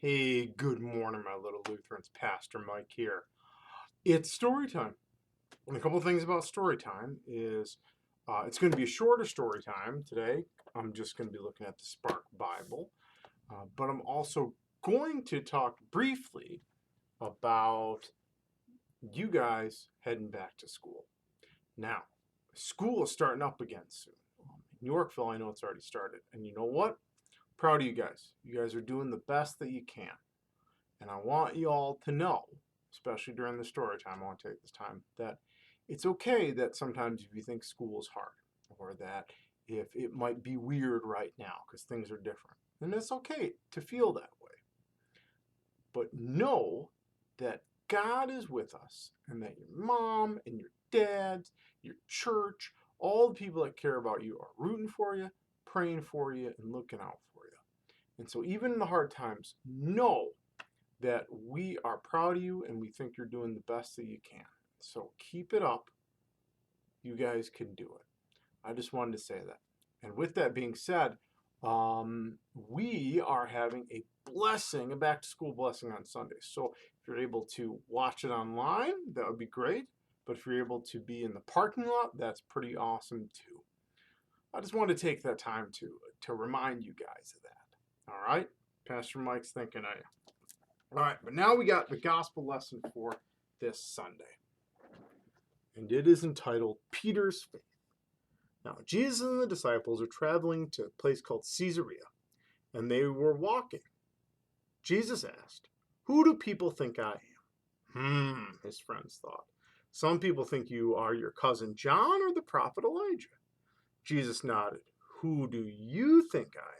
Hey, good morning, my little Lutherans. Pastor Mike here. It's story time. And a couple things about story time is it's going to be a shorter story time today. I'm just going to be looking at the Spark Bible. But I'm also going to talk briefly about you guys heading back to school. Now, school is starting up again soon. In Yorkville, I know it's already started. And you know what? Proud of you guys. You guys are doing the best that you can. And I want you all to know, especially during the story time, I want to take this time, that it's okay that sometimes if you think school is hard, or that if it might be weird right now because things are different, then it's okay to feel that way. But know that God is with us, and that your mom and your dads, your church, all the people that care about you are rooting for you, praying for you, and looking out for you. And so even in the hard times, know that we are proud of you and we think you're doing the best that you can. So keep it up. You guys can do it. I just wanted to say that. And with that being said, we are having a blessing, a back to school blessing on Sunday. So if you're able to watch it online, that would be great. But if you're able to be in the parking lot, that's pretty awesome too. I just wanted to take that time to remind you guys of that. All right? Pastor Mike's thinking of you. All right, but now we got the gospel lesson for this Sunday. And it is entitled Peter's Faith. Now, Jesus and the disciples are traveling to a place called Caesarea, and they were walking. Jesus asked, "Who do people think I am?" His friends thought. "Some people think you are your cousin John or the prophet Elijah." Jesus nodded. "Who do you think I am?"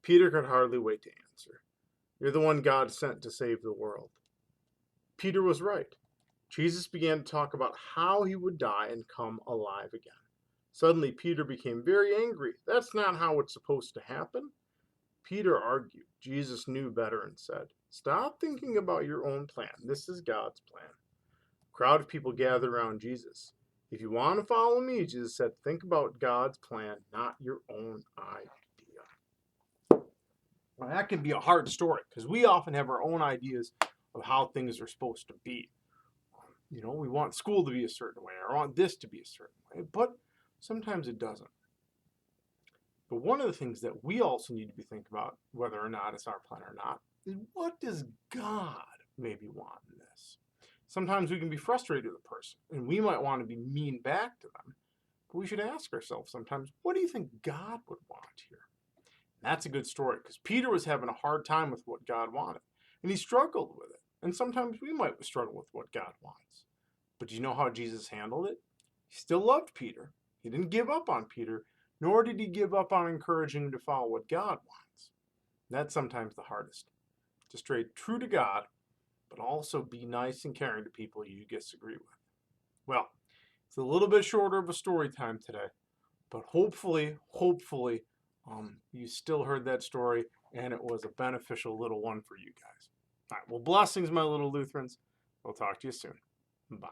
Peter could hardly wait to answer. "You're the one God sent to save the world." Peter was right. Jesus began to talk about how he would die and come alive again. Suddenly, Peter became very angry. "That's not how it's supposed to happen." Peter argued. Jesus knew better and said, "Stop thinking about your own plan. This is God's plan." A crowd of people gathered around Jesus. "If you want to follow me," Jesus said, "think about God's plan, not your own idea." Well, that can be a hard story because we often have our own ideas of how things are supposed to be. We want school to be a certain way, or I want this to be a certain way, but sometimes it doesn't. But one of the things that we also need to be thinking about, whether or not it's our plan or not, is what does God maybe want in this? Sometimes we can be frustrated with a person, and we might want to be mean back to them, but we should ask ourselves sometimes, what do you think God would want here? And that's a good story, because Peter was having a hard time with what God wanted, and he struggled with it. And sometimes we might struggle with what God wants. But do you know how Jesus handled it? He still loved Peter. He didn't give up on Peter, nor did he give up on encouraging him to follow what God wants. That's sometimes the hardest. To stay true to God, but also be nice and caring to people you disagree with. Well, it's a little bit shorter of a story time today, but hopefully, you still heard that story and it was a beneficial little one for you guys. All right, well, blessings, my little Lutherans. We'll talk to you soon. Bye.